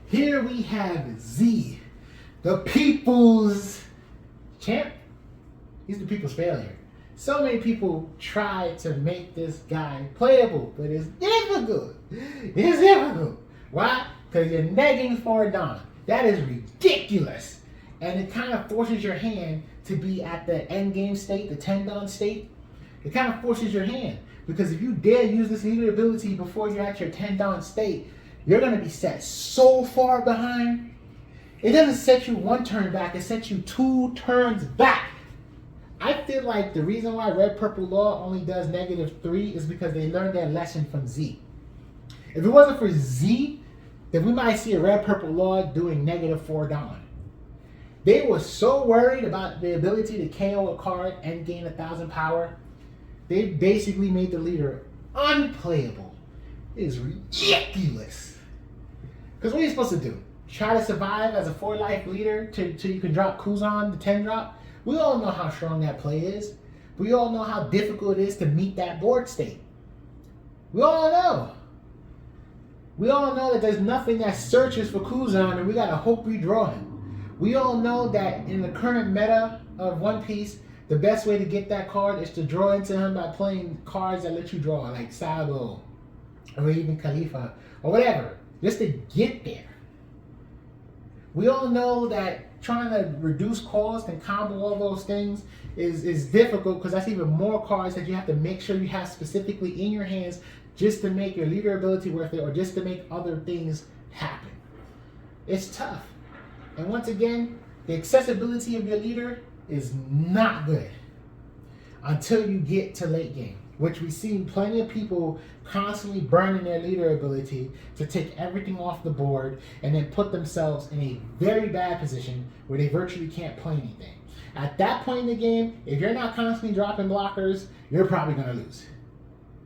Here we have Z, the people's champ. He's the people's failure. So many people try to make this guy playable, but it's difficult. It's difficult. Why? Because you're negging for Don. That is ridiculous. And it kind of forces your hand to be at the end game state, the 10 Don state. It kind of forces your hand. Because if you dare use this leader ability before you're at your 10 Don state, you're going to be set so far behind. It doesn't set you one turn back, it sets you 2 turns back. I feel like the reason why Red Purple Law only does -3 is because they learned their lesson from Z. If it wasn't for Z, then we might see a Red Purple Law doing -4 Don. They were so worried about the ability to KO a card and gain 1,000 power, they basically made the leader unplayable. It is ridiculous. Because what are you supposed to do? Try to survive as a 4-life leader till you can drop Kuzan, the 10 drop? We all know how strong that play is. We all know how difficult it is to meet that board state. We all know. We all know that there's nothing that searches for Kuzan and we gotta hope we draw him. We all know that in the current meta of One Piece, the best way to get that card is to draw into him by playing cards that let you draw, like Sabo, or even Khalifa, or whatever, just to get there. We all know that trying to reduce cost and combo all those things is difficult because that's even more cards that you have to make sure you have specifically in your hands just to make your leader ability worth it or just to make other things happen. It's tough. And once again, the accessibility of your leader is not good until you get to late game, which we've seen plenty of people constantly burning their leader ability to take everything off the board and then put themselves in a very bad position where they virtually can't play anything. At that point in the game, if you're not constantly dropping blockers, you're probably going to lose.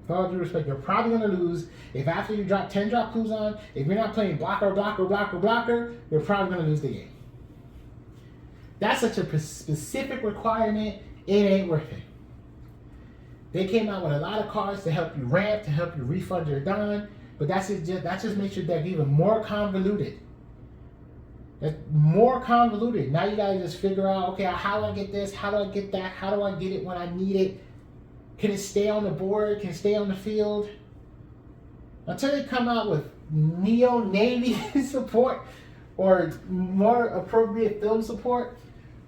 With all due respect, you're probably going to lose. If after you drop 10 drop Kuzan, if you're not playing blocker, you're probably going to lose the game. That's such a specific requirement, it ain't worth it. They came out with a lot of cards to help you ramp, to help you refund your Don, but that just makes your deck even more convoluted. That's more convoluted. Now you gotta just figure out, okay, how do I get this? How do I get that? How do I get it when I need it? Can it stay on the board? Can it stay on the field? Until they come out with Neo Navy support or more appropriate film support,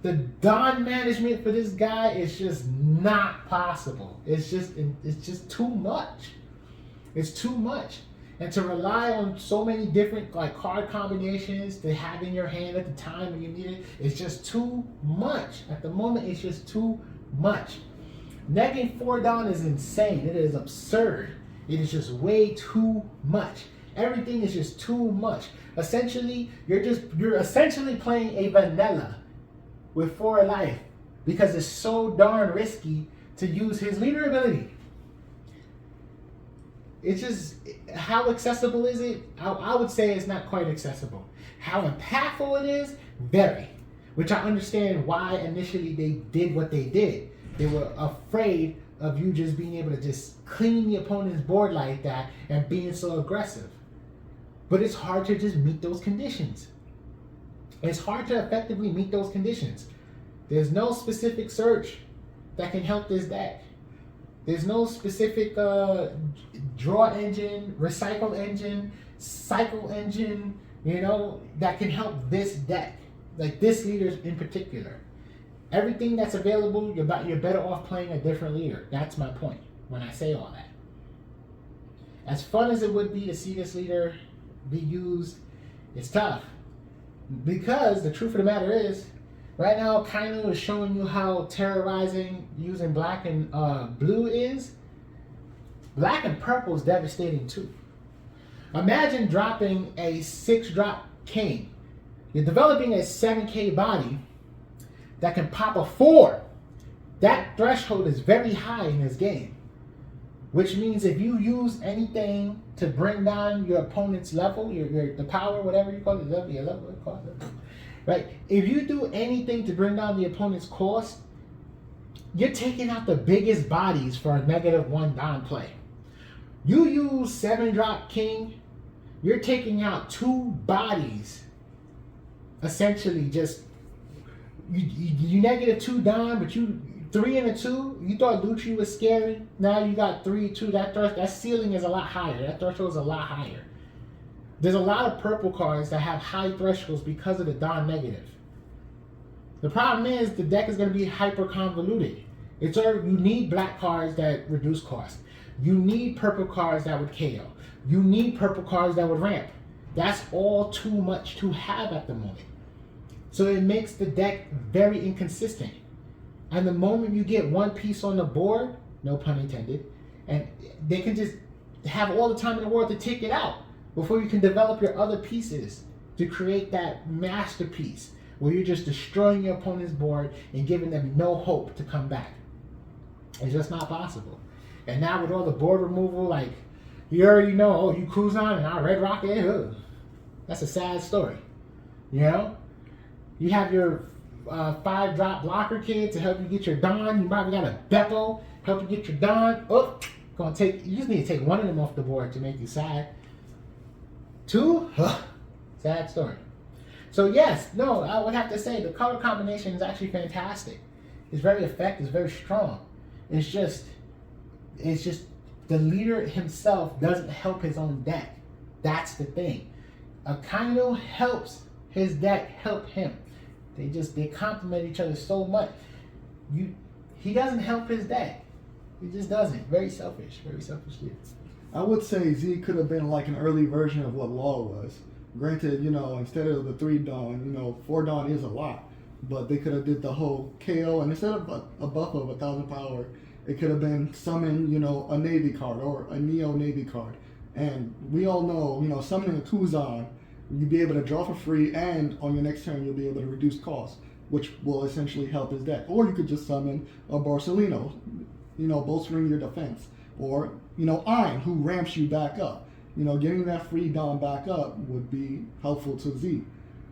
the Don management for this guy is just not possible. It's just too much. It's too much. And to rely on so many different card combinations to have in your hand at the time when you need it, it's just too much. At the moment, it's just too much. Negging 4 Don is insane. It is absurd. It is just way too much. Everything is just too much. Essentially, you're essentially playing a vanilla with 4 life because it's so darn risky to use his leader ability. It's just, how accessible is it? I would say it's not quite accessible. How impactful it is? Very. Which I understand why initially they did what they did. They were afraid of you just being able to just clean the opponent's board like that and being so aggressive. But it's hard to just meet those conditions. It's hard to effectively meet those conditions. There's no specific search that can help this deck. There's no specific draw engine, recycle engine, cycle engine, that can help this deck. Like this leader in particular. Everything that's available, you're better off playing a different leader. That's my point when I say all that. As fun as it would be to see this leader be used, it's tough. Because the truth of the matter is, right now Kainu is showing you how terrorizing using black and blue is. Black and purple is devastating too. Imagine dropping a 6-drop king. You're developing a 7k body that can pop a 4. That threshold is very high in this game. Which means if you use anything to bring down your opponent's level, the power, whatever you call it, right? If you do anything to bring down the opponent's cost, you're taking out the biggest bodies for a -1 Don play. You use 7-drop king, You're taking out two bodies, essentially. Just you negative 2 Don, but you 3 and a 2. You thought Lucci was scary. Now you got 3, 2. That ceiling is a lot higher. That threshold is a lot higher. There's a lot of purple cards that have high thresholds because of the Don negative. The problem is the deck is going to be hyper convoluted. You need black cards that reduce cost. You need purple cards that would KO. You need purple cards that would ramp. That's all too much to have at the moment. So it makes the deck very inconsistent. And the moment you get one piece on the board, no pun intended, and they can just have all the time in the world to take it out before you can develop your other pieces to create that masterpiece where you're just destroying your opponent's board and giving them no hope to come back. It's just not possible. And now with all the board removal, like, you already know, oh, you cruise on and I Red Rocket, ugh. That's a sad story. You know? You have your 5-drop blocker kid to help you get your Don. You probably got a Beppo help you get your Don. Oh, you just need to take one of them off the board to make you sad. 2? Sad story. So yes, no, I would have to say the color combination is actually fantastic. It's very effective, it's very strong. It's just the leader himself doesn't help his own deck. That's the thing. Akainu helps his deck help him. They complement each other so much. He doesn't help his deck. He just doesn't. Very selfish kid. I would say Z could have been like an early version of what Law was. Granted, instead of the 3 Dawn, 4 Dawn is a lot. But they could have did the whole KO, and instead of a buff of 1,000 power, it could have been summon, a Navy card or a Neo Navy card. And we all know, summoning a Kuzan, you'll be able to draw for free, and on your next turn, you'll be able to reduce cost, which will essentially help his deck. Or you could just summon a Barcelino, bolstering your defense. Or, Ein, who ramps you back up. Getting that free Dom back up would be helpful to Z.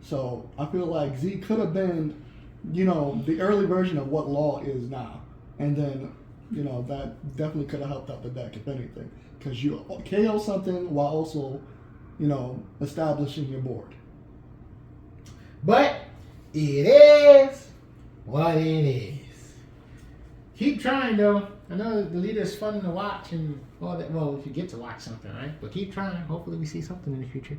So I feel like Z could have been, the early version of what Law is now. And then, that definitely could have helped out the deck, if anything. Because you KO something while also, establishing your board. But it is what it is. Keep trying, though. I know the leader is fun to watch and all that. Well, if you get to watch something, right? But keep trying. Hopefully we see something in the future.